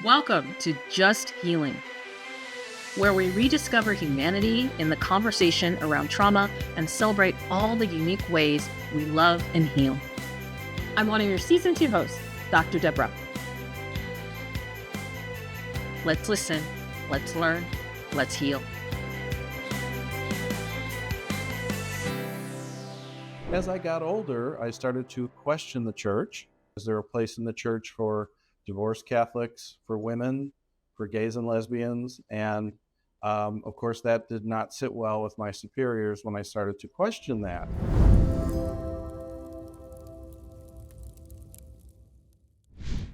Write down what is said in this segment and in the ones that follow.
Welcome to Just Healing, where we rediscover humanity in the conversation around trauma and celebrate all the unique ways we love and heal. I'm one of your Season 2 hosts, Dr. Debra. Let's listen, let's learn, let's heal. As I got older, I started to question the church. Is there a place in the church for divorced Catholics, for women, for gays and lesbians? And of course, that did not sit well with my superiors when I started to question that.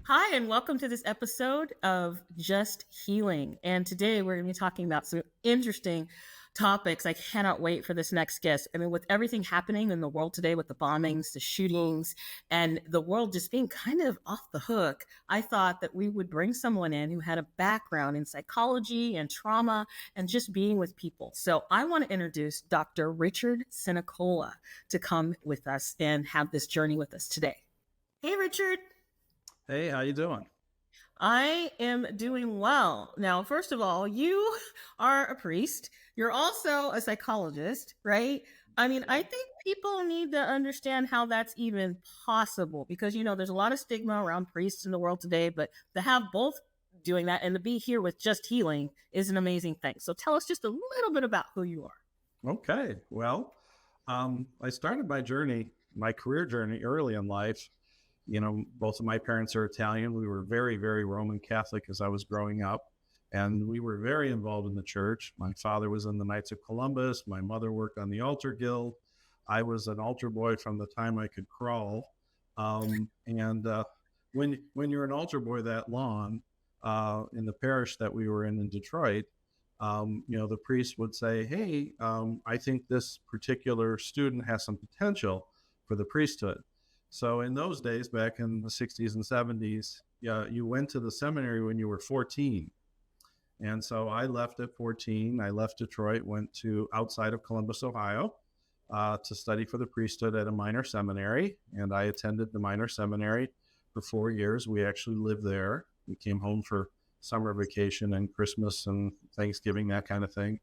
Hi, and welcome to this episode of Just Healing. And today we're going to be talking about some interesting topics. I cannot wait for this next guest. I mean, with everything happening in the world today, with the bombings, the shootings, and the world just being kind of off the hook, I thought that we would bring someone in who had a background in psychology and trauma and just being with people. So I want to introduce Dr. Richard Sinacola to come with us and have this journey with us today. Hey, Richard. Hey, how you doing? I am doing well. Now, first of all, you are a priest. You're also a psychologist, right? I mean, I think people need to understand how that's even possible because, there's a lot of stigma around priests in the world today, but to have both doing that and to be here with Just Healing is an amazing thing. So tell us just a little bit about who you are. Okay, well, I started my career journey early in life. Both of my parents are Italian. We were very, very Roman Catholic as I was growing up, and we were very involved in the church. My father was in the Knights of Columbus. My mother worked on the altar guild. I was an altar boy from the time I could crawl. When you're an altar boy that long, in the parish that we were in Detroit, the priest would say, hey, I think this particular student has some potential for the priesthood. So in those days, back in the 60s and 70s, you went to the seminary when you were 14. And so I left at 14. I left Detroit, went to outside of Columbus, Ohio, to study for the priesthood at a minor seminary. And I attended the minor seminary for 4 years. We actually lived there. We came home for summer vacation and Christmas and Thanksgiving, that kind of thing.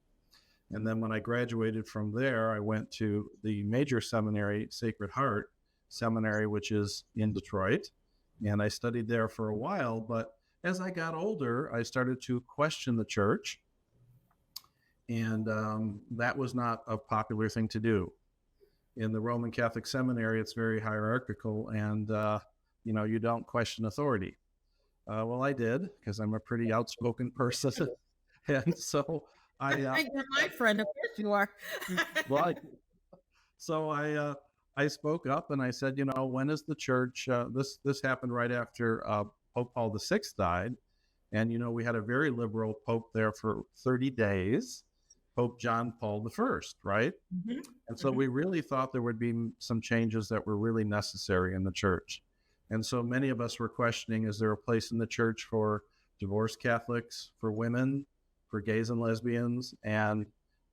And then when I graduated from there, I went to the major seminary, Sacred Heart Seminary, which is in Detroit, and I studied there for a while. But as I got older, I started to question the church, and that was not a popular thing to do. In the Roman Catholic Seminary, it's very hierarchical, and you don't question authority. Well, I did, because I'm a pretty outspoken person, and so You're my friend, of course you are. Right. So I spoke up and I said, when is the church, this happened right after Pope Paul VI died. And, we had a very liberal Pope there for 30 days, Pope John Paul I, right? Mm-hmm. And so we really thought there would be some changes that were really necessary in the church. And so many of us were questioning, is there a place in the church for divorced Catholics, for women, for gays and lesbians? And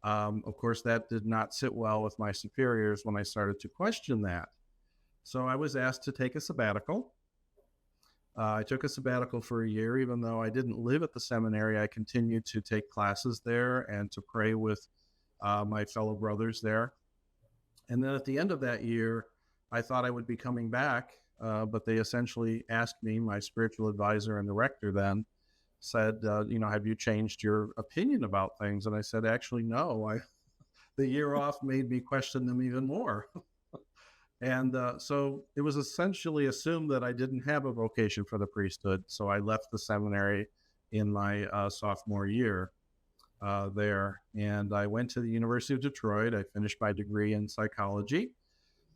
of course, that did not sit well with my superiors when I started to question that. So I was asked to take a sabbatical. I took a sabbatical for a year, even though I didn't live at the seminary. I continued to take classes there and to pray with my fellow brothers there. And then at the end of that year, I thought I would be coming back, but they essentially asked me, my spiritual advisor and the rector then, said, have you changed your opinion about things? And I said, actually, no. The year off made me question them even more. And so it was essentially assumed that I didn't have a vocation for the priesthood. So I left the seminary in my sophomore year there. And I went to the University of Detroit. I finished my degree in psychology.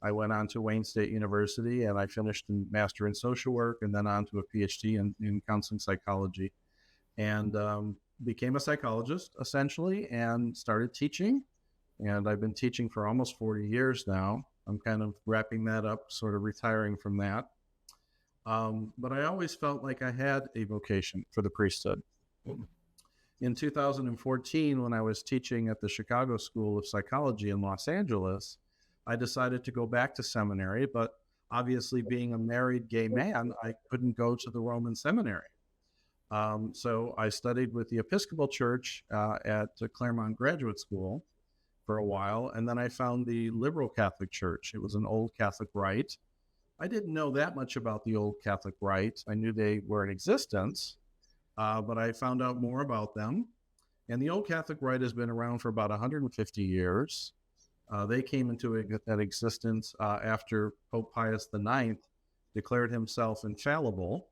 I went on to Wayne State University and I finished a master in social work and then on to a PhD in counseling psychology. And became a psychologist, essentially, and started teaching. And I've been teaching for almost 40 years now. I'm kind of wrapping that up, sort of retiring from that. But I always felt like I had a vocation for the priesthood. In 2014, when I was teaching at the Chicago School of Psychology in Los Angeles, I decided to go back to seminary, but obviously being a married gay man, I couldn't go to the Roman seminary. So I studied with the Episcopal Church at Claremont Graduate School for a while, and then I found the Liberal Catholic Church. It was an old Catholic rite. I didn't know that much about the old Catholic rite. I knew they were in existence, but I found out more about them. And the old Catholic rite has been around for about 150 years. They came into existence after Pope Pius IX declared himself infallible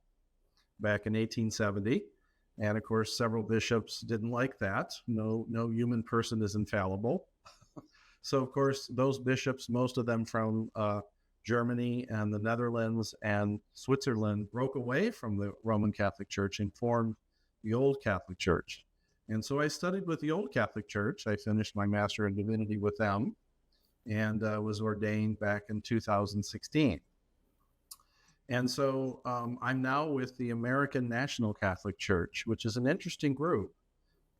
back in 1870. And of course, several bishops didn't like that. No human person is infallible. So, of course, those bishops, most of them from Germany and the Netherlands and Switzerland, broke away from the Roman Catholic Church and formed the Old Catholic Church. And so I studied with the Old Catholic Church. I finished my Master in Divinity with them and was ordained back in 2016. And so I'm now with the American National Catholic Church, which is an interesting group.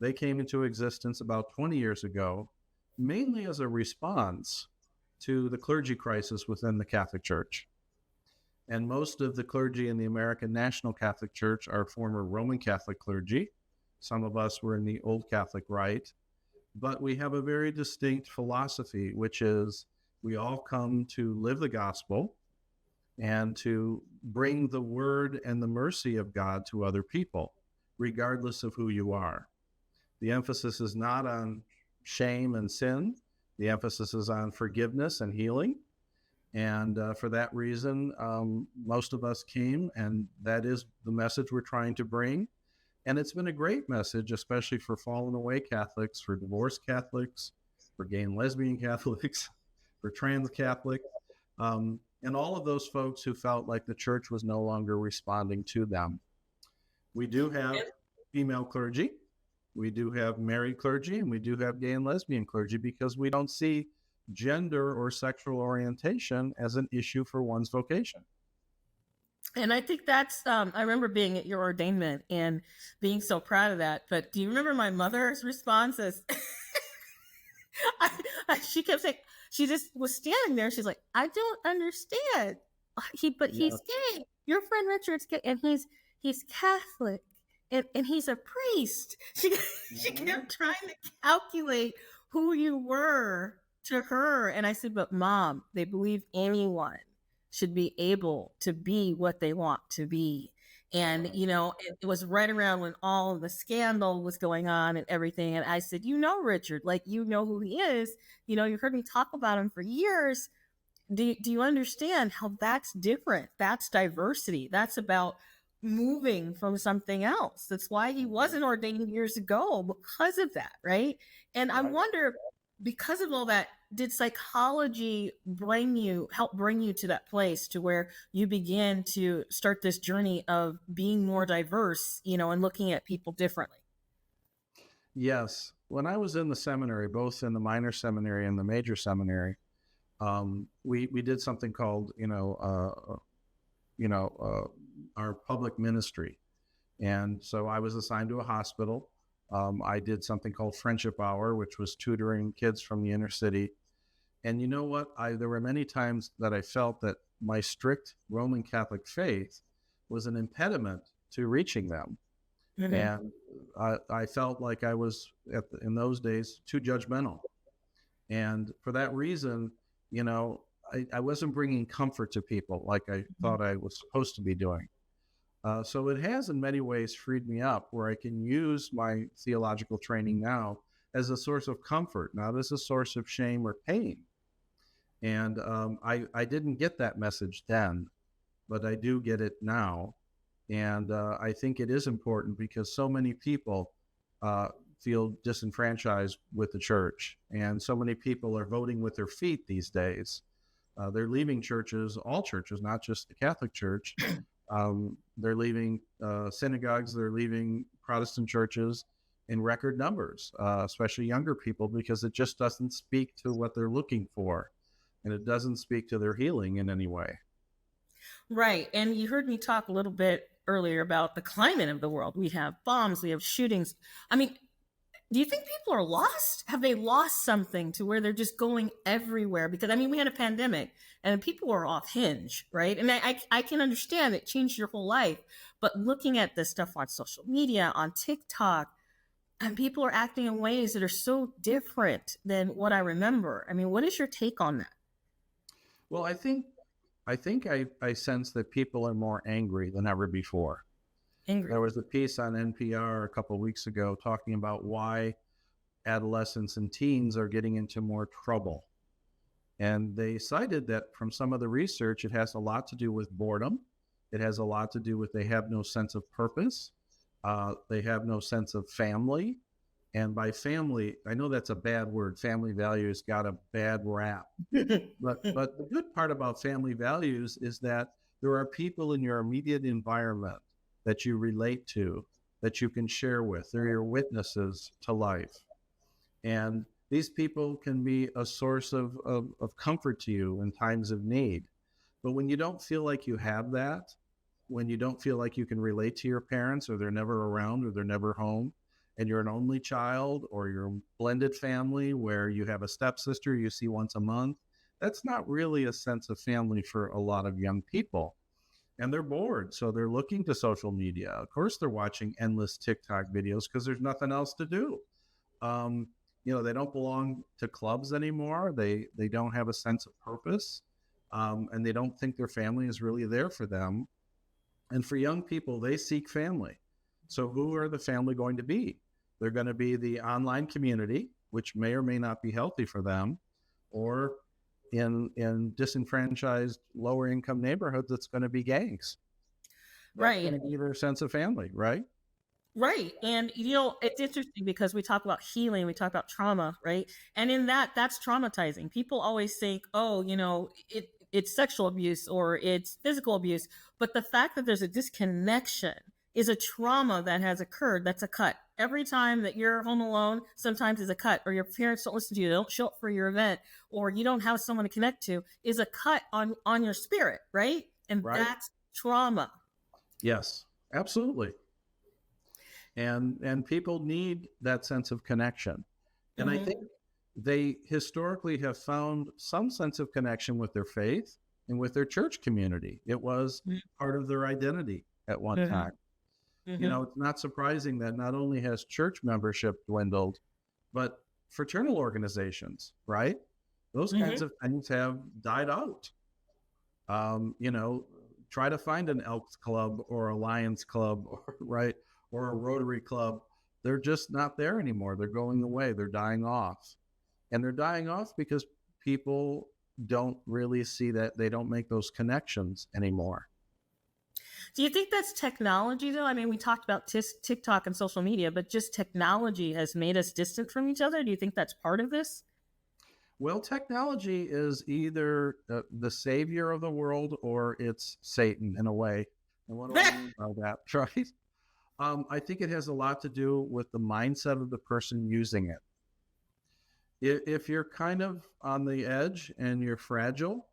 They came into existence about 20 years ago, mainly as a response to the clergy crisis within the Catholic Church. And most of the clergy in the American National Catholic Church are former Roman Catholic clergy. Some of us were in the Old Catholic Rite. But we have a very distinct philosophy, which is we all come to live the gospel and to bring the word and the mercy of God to other people, regardless of who you are. The emphasis is not on shame and sin. The emphasis is on forgiveness and healing. And for that reason, most of us came, and that is the message we're trying to bring. And it's been a great message, especially for fallen away Catholics, for divorced Catholics, for gay and lesbian Catholics, for trans Catholics, and all of those folks who felt like the church was no longer responding to them. We do have female clergy, we do have married clergy, and we do have gay and lesbian clergy, because we don't see gender or sexual orientation as an issue for one's vocation. And I think that's, I remember being at your ordainment and being so proud of that. But do you remember my mother's response? As she kept saying, she just was standing there. She's like, I don't understand. He's gay. Your friend Richard's gay, and he's Catholic, and he's a priest. She kept trying to calculate who you were to her. And I said, but Mom, they believe anyone should be able to be what they want to be. And, it was right around when all of the scandal was going on and everything. And I said, Richard, like, who he is, you heard me talk about him for years. Do you understand how that's different? That's diversity. That's about moving from something else. That's why he wasn't ordained years ago, because of that. Right. And I wonder, because of all that, did psychology help bring you to that place to where you begin to start this journey of being more diverse, and looking at people differently? Yes. When I was in the seminary, both in the minor seminary and the major seminary, we did something called, our public ministry. And so I was assigned to a hospital. I did something called Friendship Hour, which was tutoring kids from the inner city. And you know what? There were many times that I felt that my strict Roman Catholic faith was an impediment to reaching them. Mm-hmm. And I felt like I was, in those days, too judgmental. And for that reason, I wasn't bringing comfort to people like I thought I was supposed to be doing. So it has in many ways freed me up, where I can use my theological training now as a source of comfort, not as a source of shame or pain. And I didn't get that message then, but I do get it now. And I think it is important, because so many people feel disenfranchised with the church. And so many people are voting with their feet these days. They're leaving churches, all churches, not just the Catholic Church. They're leaving synagogues, they're leaving Protestant churches in record numbers, especially younger people, because it just doesn't speak to what they're looking for. And it doesn't speak to their healing in any way. Right. And you heard me talk a little bit earlier about the climate of the world. We have bombs, we have shootings. I mean, Do you think people are lost? Have they lost something to where they're just going everywhere? Because I mean, we had a pandemic and people were off hinge, right? And I can understand it changed your whole life, but looking at this stuff on social media, on TikTok, and people are acting in ways that are so different than what I remember. I mean, what is your take on that? Well, I sense that people are more angry than ever before. There Angry. was a piece on NPR a couple of weeks ago talking about why adolescents and teens are getting into more trouble. And they cited that from some of the research, it has a lot to do with boredom. It has a lot to do with they have no sense of purpose. They have no sense of family. And by family, I know that's a bad word. Family values got a bad rap. But the good part about family values is that there are people in your immediate environment that you relate to, that you can share with. They're your witnesses to life. And these people can be a source of comfort to you in times of need. But when you don't feel like you have that, when you don't feel like you can relate to your parents, or they're never around, or they're never home, and you're an only child, or you're a blended family where you have a stepsister you see once a month, that's not really a sense of family for a lot of young people. And they're bored. So they're looking to social media. Of course, they're watching endless TikTok videos because there's nothing else to do. Um, they don't belong to clubs anymore. They don't have a sense of purpose, and they don't think their family is really there for them. And for young people, they seek family. So who are the family going to be? They're going to be the online community, which may or may not be healthy for them, or in disenfranchised, lower income neighborhoods, it's going to be gangs. That's Right. going to be their sense of family, right? Right. And it's interesting because we talk about healing, we talk about trauma, right? And in that's traumatizing. People always think, oh, it's sexual abuse or it's physical abuse. But the fact that there's a disconnection is a trauma that has occurred. That's a cut. Every time that you're home alone, sometimes is a cut, or your parents don't listen to you, they don't show up for your event, or you don't have someone to connect to, is a cut on your spirit, right? And Right. that's trauma. Yes, absolutely. And people need that sense of connection. And I Mm-hmm. think they historically have found some sense of connection with their faith and with their church community. It was part of their identity at one Mm-hmm. time. Mm-hmm. It's not surprising that not only has church membership dwindled, but fraternal organizations, right? Those kinds Mm-hmm. of things have died out. Um, you know, Try to find an Elks Club or a Lions Club, or, right, or a Rotary Club. They're just not there anymore. They're going away. They're dying off. And they're dying off because people don't really see that, they don't make those connections anymore. Do you think that's technology, though? I mean, we talked about TikTok and social media, but just technology has made us distant from each other. Do you think that's part of this? Well, technology is either the savior of the world or it's Satan in a way. And what do I mean by that? Right? I think it has a lot to do with the mindset of the person using it. If you're kind of on the edge and you're fragile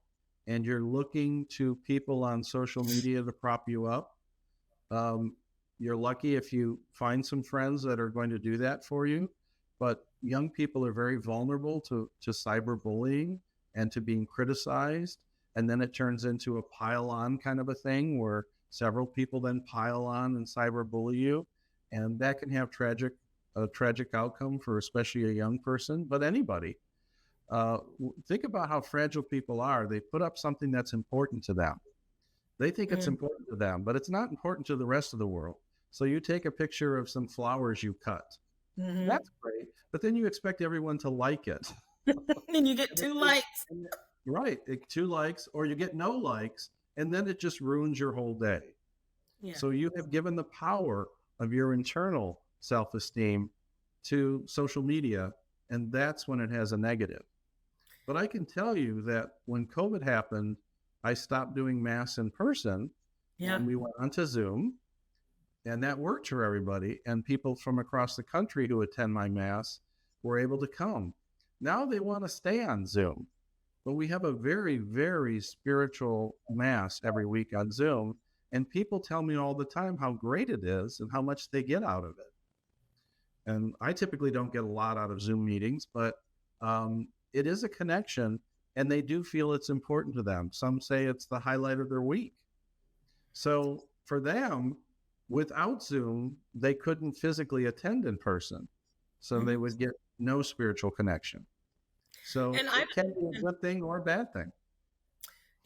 and you're looking to people on social media to prop you up, um, you're lucky if you find some friends that are going to do that for you. But young people are very vulnerable to cyberbullying and to being criticized. And then it turns into a pile on kind of a thing where several people then pile on and cyberbully you. And that can have a tragic outcome for especially a young person, but anybody. Think about how fragile people are. They put up something that's important to them. They think it's Mm. important to them, but it's not important to the rest of the world. So you take a picture of some flowers you cut. Mm-hmm. That's great, but then you expect everyone to like it. And you get And it two just, likes. right, 2 likes, or you get no likes, and then it just ruins your whole day. Yeah. So you have given the power of your internal self-esteem to social media, and that's when it has a negative. But I can tell you that when COVID happened, I stopped doing mass in person Yeah. and we went onto Zoom, and that worked for everybody. And people from across the country who attend my mass were able to come. Now they want to stay on Zoom, but we have a very, very spiritual mass every week on Zoom. And people tell me all the time how great it is and how much they get out of it. And I typically don't get a lot out of Zoom meetings, but it is a connection, and they do feel it's important to them. Some say it's the highlight of their week. So for them, without Zoom, they couldn't physically attend in person. So they would get no spiritual connection. So And it can be a good thing or a bad thing.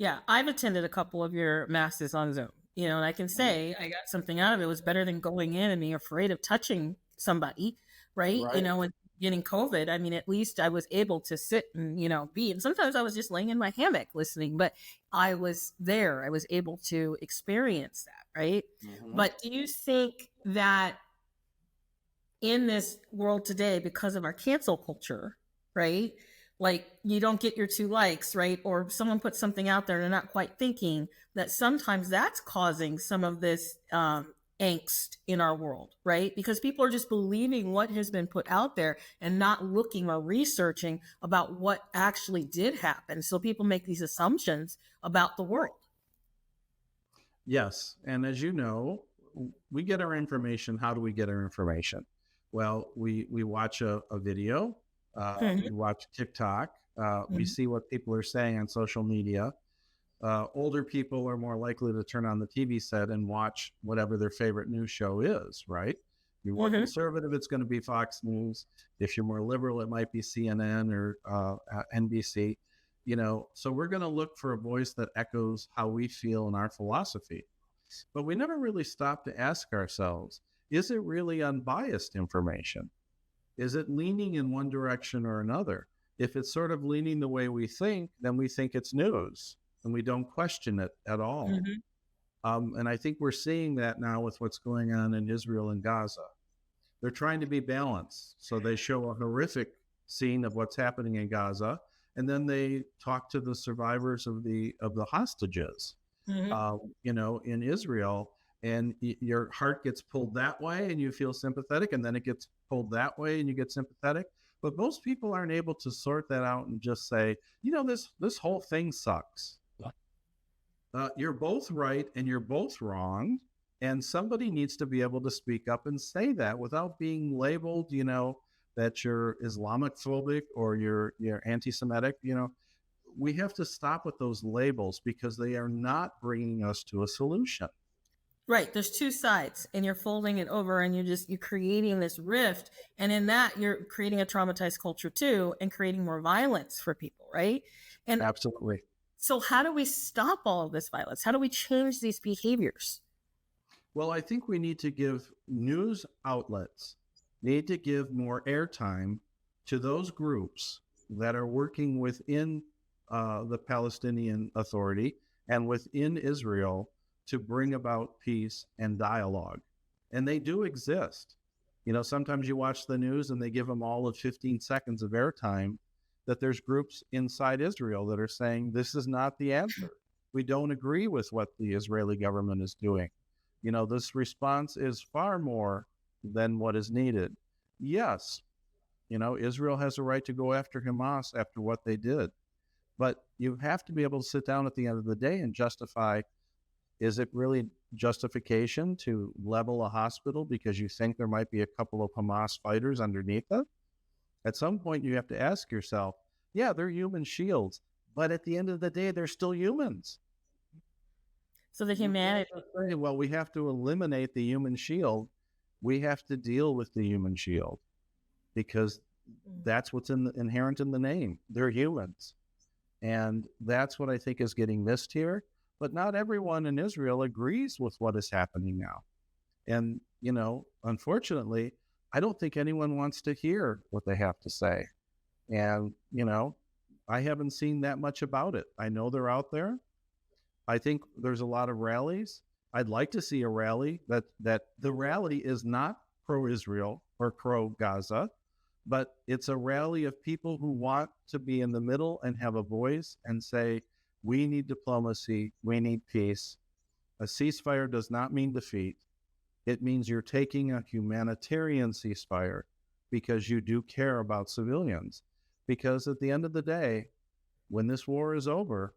yeah, I've attended a couple of your masses on Zoom, and I can say I got something out of it. It was better than going in and being afraid of touching somebody, right? Right. And getting COVID, I mean, at least I was able to sit and, be. And sometimes I was just laying in my hammock listening, but I was there. I was able to experience that, right? But do you think that in this world today, because of our cancel culture, right? Like you don't get your 2 likes, right? Or someone puts something out there and they're not quite thinking that sometimes that's causing some of this angst in our world, right? Because people are just believing what has been put out there and not looking or researching about what actually did happen. So people make these assumptions about the world. Yes. And as you know, we get our information. How do we get our information? Well, we watch a video, we watch TikTok, we see what people are saying on social media. Older people are more likely to turn on the TV set and watch whatever their favorite news show is, right? If you're more conservative, it's going to be Fox News. If you're more liberal, it might be CNN or NBC. So we're going to look for a voice that echoes how we feel in our philosophy. But we never really stop to ask ourselves, is it really unbiased information? Is it leaning in one direction or another? If it's sort of leaning the way we think, then we think it's news and we don't question it at all. And I think we're seeing that now with what's going on in Israel and Gaza. They're trying to be balanced. So they show a horrific scene of what's happening in Gaza, and then they talk to the survivors of the hostages, in Israel. And your heart gets pulled that way and you feel sympathetic, and then it gets pulled that way and you get sympathetic. But most people aren't able to sort that out and just say, this whole thing sucks. You're both right and you're both wrong. And somebody needs to be able to speak up and say that without being labeled, that you're Islamic phobic or you're anti-Semitic. We have to stop with those labels because they are not bringing us to a solution. Right. There's 2 sides and you're folding it over and you're creating this rift. And in that, you're creating a traumatized culture too and creating more violence for people. Right. And absolutely. So how do we stop all of this violence? How do we change these behaviors? Well, I think we need to give news outlets, need to give more airtime to those groups that are working within the Palestinian Authority and within Israel to bring about peace and dialogue. And they do exist. Sometimes you watch the news and they give them all of 15 seconds of airtime, that there's groups inside Israel that are saying, this is not the answer. We don't agree with what the Israeli government is doing. This response is far more than what is needed. Yes, Israel has a right to go after Hamas after what they did. But you have to be able to sit down at the end of the day and justify, is it really justification to level a hospital because you think there might be a couple of Hamas fighters underneath it? At some point, you have to ask yourself, yeah, they're human shields, but at the end of the day, they're still humans. So the humanity. Well, we have to eliminate the human shield. We have to deal with the human shield because that's what's inherent in the name. They're humans. And that's what I think is getting missed here. But not everyone in Israel agrees with what is happening now. And, unfortunately, I don't think anyone wants to hear what they have to say. And, I haven't seen that much about it. I know they're out there. I think there's a lot of rallies. I'd like to see a rally that the rally is not pro-Israel or pro-Gaza, but it's a rally of people who want to be in the middle and have a voice and say, we need diplomacy, we need peace. A ceasefire does not mean defeat. It means you're taking a humanitarian ceasefire because you do care about civilians. Because at the end of the day, when this war is over,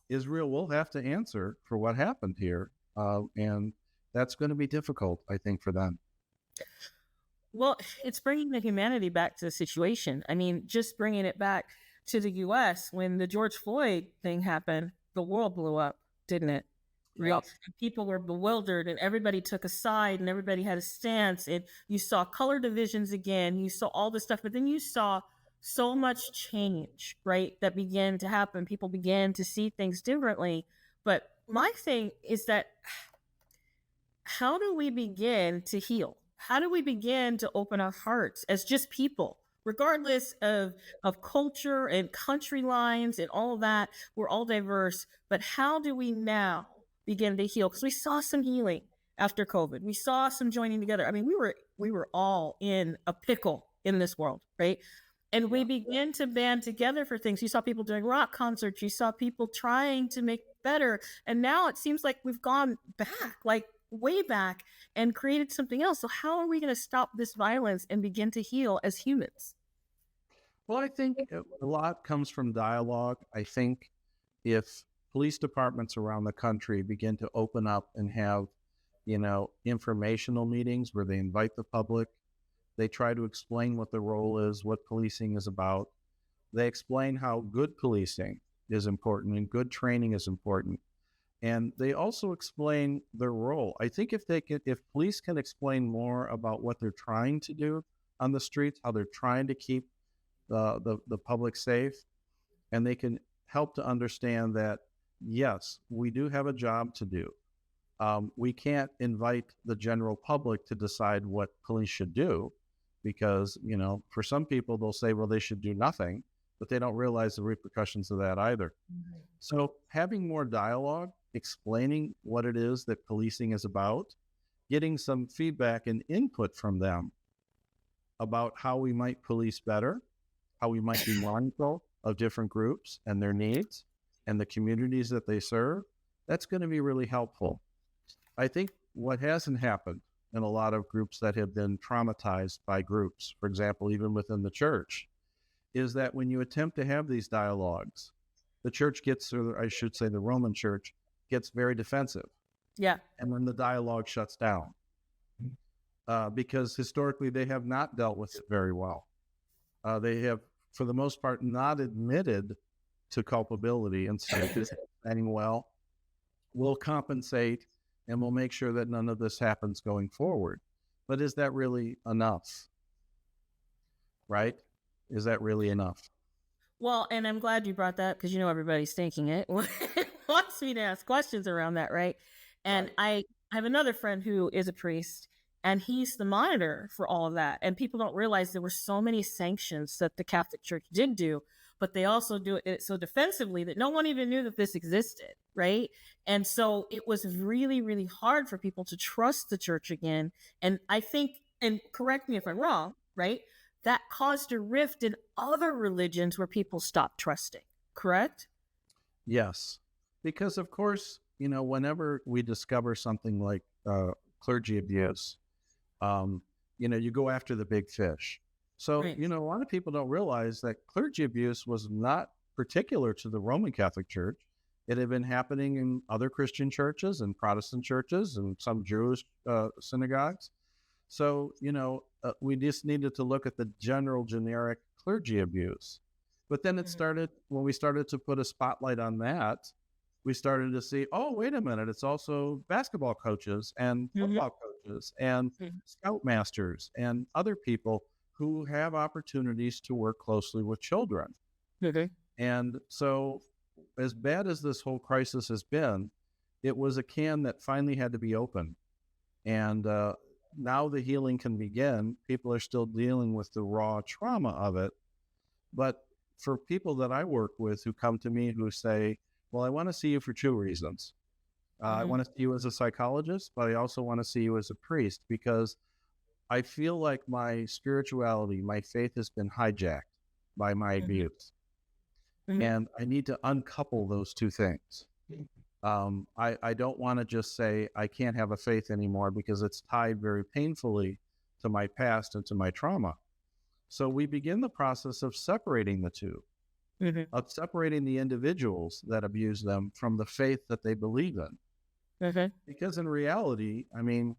Israel will have to answer for what happened here. And that's going to be difficult, I think, for them. Well, it's bringing the humanity back to the situation. I mean, just bringing it back to the US when the George Floyd thing happened, the world blew up, didn't it? Yes. People were bewildered and everybody took a side and everybody had a stance. And you saw color divisions again, you saw all this stuff, but then you saw so much change, right? That began to happen. People began to see things differently. But my thing is that how do we begin to heal? How do we begin to open our hearts as just people, regardless of culture and country lines and all of that? We're all diverse, but how do we now begin to heal? Because we saw some healing after COVID. We saw some joining together. I mean, we were all in a pickle in this world, right? And we Yeah. began to band together for things. You saw people doing rock concerts. You saw people trying to make better. And now it seems like we've gone back, like way back, and created something else. So how are we going to stop this violence and begin to heal as humans? Well, I think a lot comes from dialogue. I think if police departments around the country begin to open up and have, informational meetings where they invite the public, they try to explain what the role is, what policing is about. They explain how good policing is important and good training is important. And they also explain their role. I think if police can explain more about what they're trying to do on the streets, how they're trying to keep the public safe, and they can help to understand that, yes, we do have a job to do. We can't invite the general public to decide what police should do because, for some people, they'll say, well, they should do nothing, but they don't realize the repercussions of that either. Mhm. So having more dialogue, explaining what it is that policing is about, getting some feedback and input from them about how we might police better, how we might be mindful of different groups and their needs and the communities that they serve, that's going to be really helpful. I think what hasn't happened in a lot of groups that have been traumatized by groups, for example, even within the church, is that when you attempt to have these dialogues, the church gets, or I should say the Roman church, gets very defensive. Yeah. And then the dialogue shuts down because historically they have not dealt with it very well. They have, for the most part, not admitted to culpability and said, this is ending well, we'll compensate and we'll make sure that none of this happens going forward. But is that really enough? Right? Is that really enough? Well, and I'm glad you brought that because everybody's thinking it wants me to ask questions around that, right? And Right. I have another friend who is a priest, and he's the monitor for all of that. And people don't realize there were so many sanctions that the Catholic Church did do, but they also do it so defensively that no one even knew that this existed, right? And so it was really, really hard for people to trust the church again. And I think, and correct me if I'm wrong, right? That caused a rift in other religions where people stopped trusting, correct? Yes. Because, of course, whenever we discover something like clergy abuse, you go after the big fish. So, Right. a lot of people don't realize that clergy abuse was not particular to the Roman Catholic Church. It had been happening in other Christian churches and Protestant churches and some Jewish synagogues. So, we just needed to look at the general generic clergy abuse. But then it Mhm. started, when we started to put a spotlight on that, we started to see, oh, wait a minute, it's also basketball coaches and Mhm. football coaches and Mhm. scoutmasters and other people who have opportunities to work closely with children. Okay. And so, as bad as this whole crisis has been, it was a can that finally had to be opened. And now the healing can begin. People are still dealing with the raw trauma of it. But for people that I work with who come to me who say, well, I want to see you for two reasons. I Mhm. want to see you as a psychologist, but I also want to see you as a priest because I feel like my spirituality, my faith has been hijacked by my Mhm. abuse. Mhm. And I need to uncouple those two things. I don't want to just say I can't have a faith anymore because it's tied very painfully to my past and to my trauma. So we begin the process of separating the two, Mhm. of separating the individuals that abuse them from the faith that they believe in. Okay. Because in reality, I mean,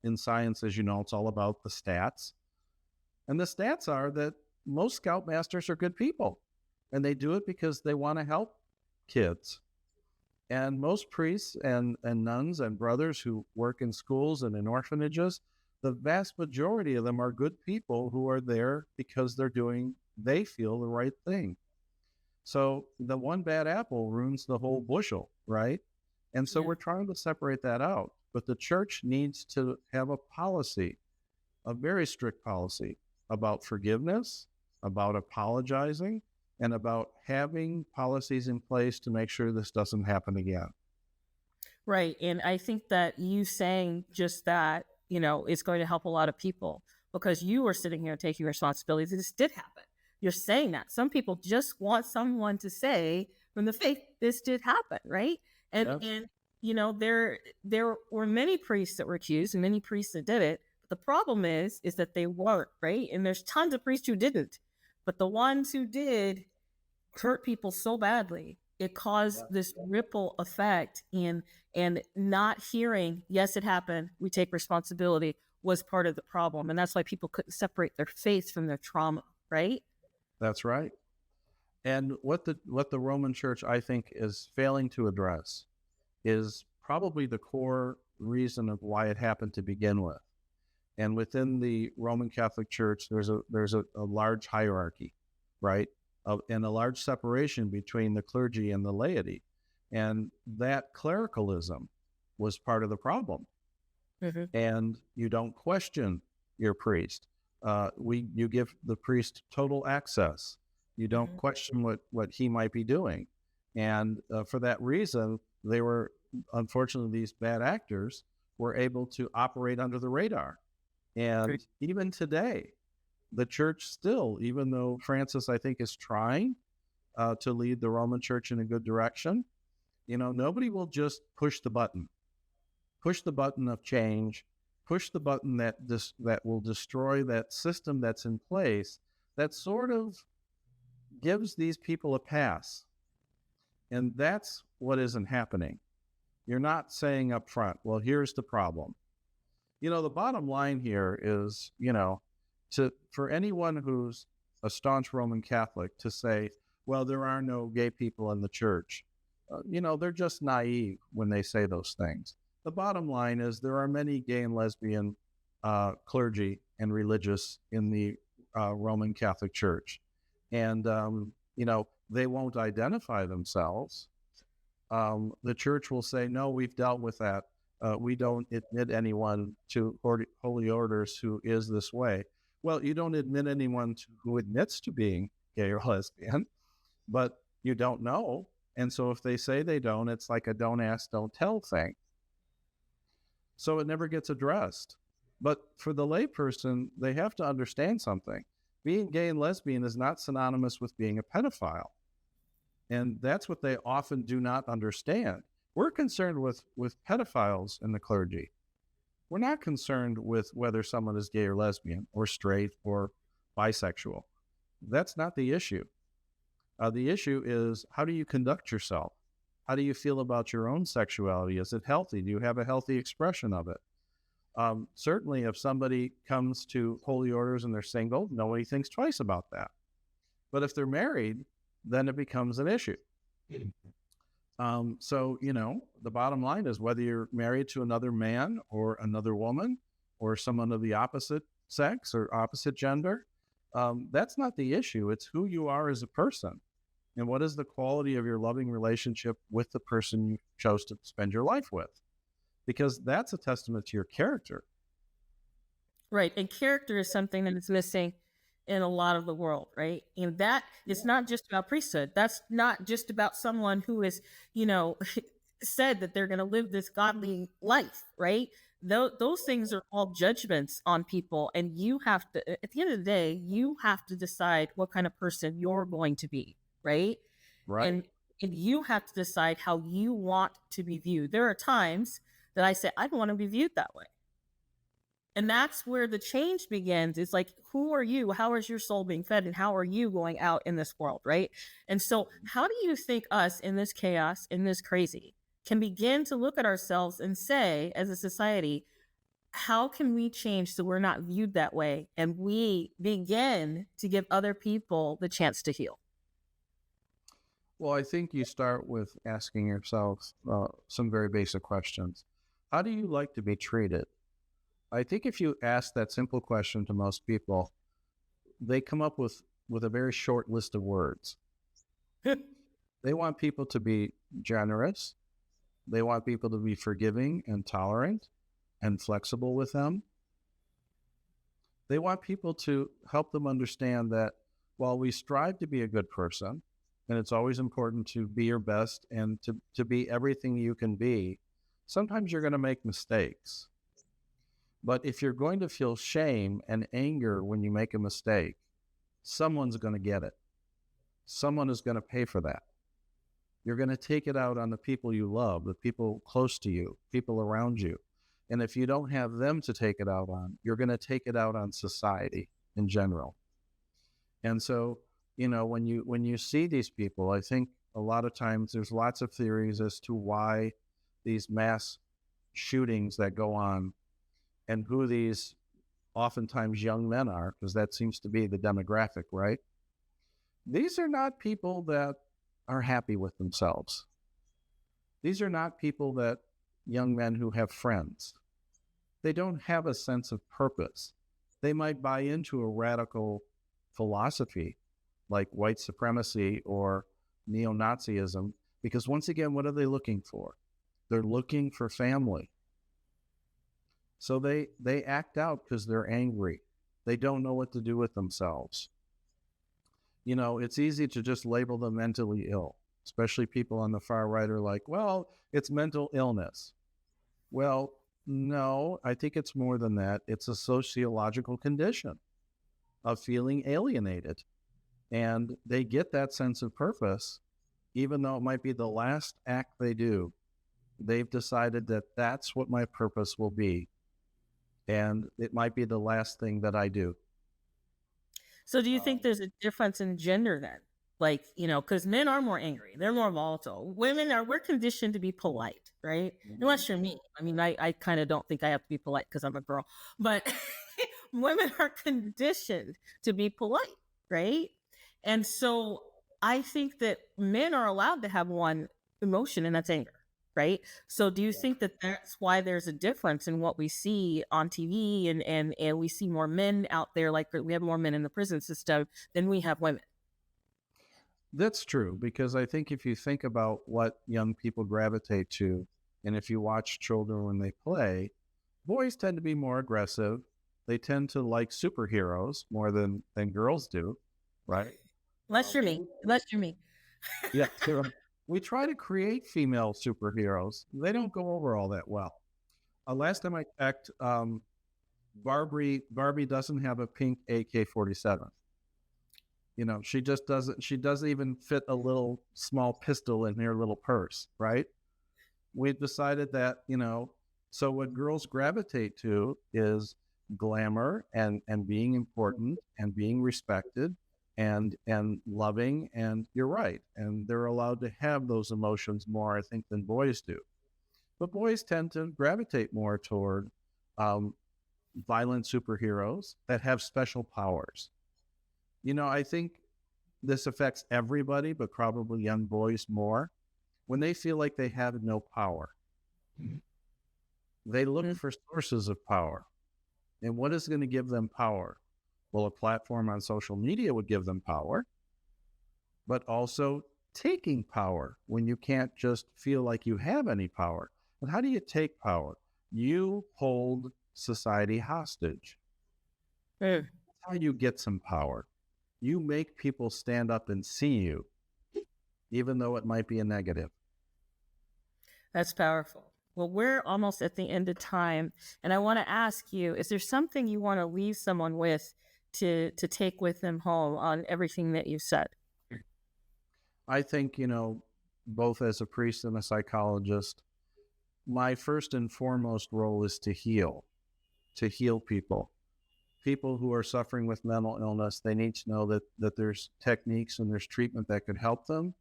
in science, as you know, it's all about the stats. And the stats are that most scoutmasters are good people, and they do it because they want to help kids. And most priests and nuns and brothers who work in schools and in orphanages, the vast majority of them are good people who are there because they feel the right thing. So the one bad apple ruins the whole bushel, right? And so Yeah. we're trying to separate that out. But the church needs to have a policy, a very strict policy about forgiveness, about apologizing, and about having policies in place to make sure this doesn't happen again. Right. And I think that you saying just that, is going to help a lot of people because you are sitting here taking responsibility. This did happen. You're saying that. Some people just want someone to say from the faith, this did happen, right? And Yes, and there were many priests that were accused and many priests that did it. But the problem is that they weren't, right? And there's tons of priests who didn't. But the ones who did hurt people so badly it caused yes, this ripple effect and not hearing yes it happened we take responsibility was part of the problem, and that's why people couldn't separate their faith from their trauma, right? that's right. And what the Roman Church, I think, is failing to address is probably the core reason of why it happened to begin with. And within the Roman Catholic Church, there's a large hierarchy, right? And a large separation between the clergy and the laity. And that clericalism was part of the problem. Mm-hmm. And you don't question your priest. You give the priest total access. You don't Mm-hmm. question what he might be doing. And for that reason, unfortunately, these bad actors were able to operate under the radar. Great. And even today, the church still, even though Francis, I think, is trying to lead the Roman Church in a good direction, nobody will just push the button of change, push the button that will destroy that system that's in place that sort of gives these people a pass. And that's what isn't happening. You're not saying up front, well, here's the problem. The bottom line here is, for anyone who's a staunch Roman Catholic to say, well, there are no gay people in the church, they're just naive when they say those things. The bottom line is there are many gay and lesbian clergy and religious in the Roman Catholic Church. And, they won't identify themselves. The church will say, no, we've dealt with that. We don't admit anyone to holy orders who is this way. Well, you don't admit anyone who admits to being gay or lesbian, but you don't know. And so if they say they don't, it's like a don't ask, don't tell thing. So it never gets addressed. But for the layperson, they have to understand something. Being gay and lesbian is not synonymous with being a pedophile. And that's what they often do not understand. We're concerned with pedophiles in the clergy. We're not concerned with whether someone is gay or lesbian or straight or bisexual. That's not the issue. The issue is, how do you conduct yourself? How do you feel about your own sexuality? Is it healthy? Do you have a healthy expression of it? Certainly, if somebody comes to holy orders and they're single, nobody thinks twice about that. But if they're married, then it becomes an issue. So, the bottom line is whether you're married to another man or another woman or someone of the opposite sex or opposite gender, that's not the issue. It's who you are as a person and what is the quality of your loving relationship with the person you chose to spend your life with, because that's a testament to your character. Right. And character is something that is missing in a lot of the world, right? And that is not just about priesthood. That's not just about someone who is, said that they're going to live this godly life, right? Those things are all judgments on people. And you have to, at the end of the day, you have to decide what kind of person you're going to be, right? Right. And you have to decide how you want to be viewed. There are times that I say, I don't want to be viewed that way. And that's where the change begins. It's like, who are you? How is your soul being fed? And how are you going out in this world? Right. And so, how do you think us in this chaos, in this crazy, can begin to look at ourselves and say, as a society, how can we change so we're not viewed that way and we begin to give other people the chance to heal? Well, I think you start with asking yourself some very basic questions. How do you like to be treated? I think if you ask that simple question to most people, they come up with a very short list of words. They want people to be generous. They want people to be forgiving and tolerant and flexible with them. They want people to help them understand that while we strive to be a good person, and it's always important to be your best and to be everything you can be, sometimes you're going to make mistakes. But if you're going to feel shame and anger when you make a mistake, someone's going to get it. Someone is going to pay for that. You're going to take it out on the people you love, the people close to you, people around you. And if you don't have them to take it out on, you're going to take it out on society in general. And so, when you see these people, I think a lot of times there's lots of theories as to why these mass shootings that go on and who these oftentimes young men are, because that seems to be the demographic, right? These are not people that are happy with themselves. These are not young men who have friends. They don't have a sense of purpose. They might buy into a radical philosophy like white supremacy or neo-Nazism, because once again, what are they looking for? They're looking for family. So they act out because they're angry. They don't know what to do with themselves. It's easy to just label them mentally ill, especially people on the far right are like, well, it's mental illness. Well, no, I think it's more than that. It's a sociological condition of feeling alienated. And they get that sense of purpose, even though it might be the last act they do. They've decided that that's what my purpose will be. And it might be the last thing that I do. So do you think there's a difference in gender then? Like, because men are more angry, they're more volatile. We're conditioned to be polite, right? Unless you're me. I mean, I kind of don't think I have to be polite because I'm a girl, but women are conditioned to be polite, right? And so I think that men are allowed to have one emotion, and that's anger, right? So do you think that that's why there's a difference in what we see on TV and we see more men out there, like we have more men in the prison system than we have women? That's true, because I think if you think about what young people gravitate to, and if you watch children when they play, boys tend to be more aggressive. They tend to like superheroes more than girls do, right? Unless you're me. Unless you're me. Yeah, we try to create female superheroes. They don't go over all that well. Last time I checked, Barbie doesn't have a pink AK-47. She just doesn't. She doesn't even fit a little small pistol in her little purse, right? We've decided that So what girls gravitate to is glamour and being important and being respected and loving, and you're right, and they're allowed to have those emotions more, I think, than boys do. But boys tend to gravitate more toward violent superheroes that have special powers. I think this affects everybody, but probably young boys more. When they feel like they have no power, they look for sources of power. And what is going to give them power? Well, a platform on social media would give them power, but also taking power when you can't just feel like you have any power. And how do you take power? You hold society hostage. That's how you get some power. You make people stand up and see you, even though it might be a negative. That's powerful. Well, we're almost at the end of time. And I want to ask you, is there something you want to leave someone with to take with them home on everything that you said? I think, both as a priest and a psychologist, my first and foremost role is to heal people. People who are suffering with mental illness, they need to know that there's techniques and there's treatment that could help them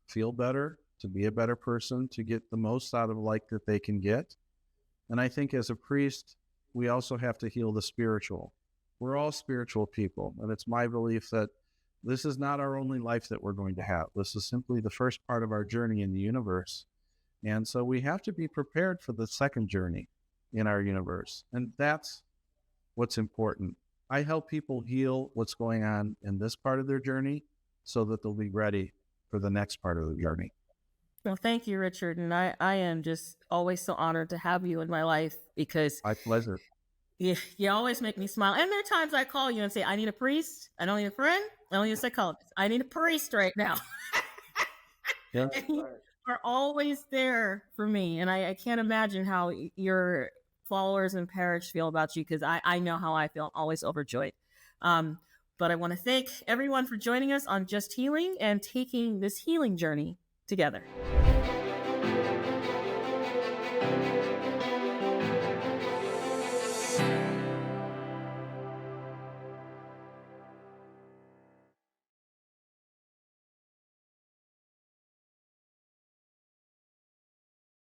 feel better, to be a better person, to get the most out of life that they can get. And I think as a priest, we also have to heal the spiritual. We're all spiritual people, and it's my belief that this is not our only life that we're going to have. This is simply the first part of our journey in the universe. And so we have to be prepared for the second journey in our universe. And that's what's important. I help people heal what's going on in this part of their journey so that they'll be ready for the next part of the journey. Well, thank you, Richard. And I am just always so honored to have you in my life because My pleasure. you always make me smile. And there are times I call you and say, I need a priest. I don't need a friend. I don't need a psychologist. I need a priest right now. Yeah. And you are always there for me. And I can't imagine how your followers and parish feel about you because I know how I feel. I'm always overjoyed. But I want to thank everyone for joining us on Just Healing and taking this healing journey together.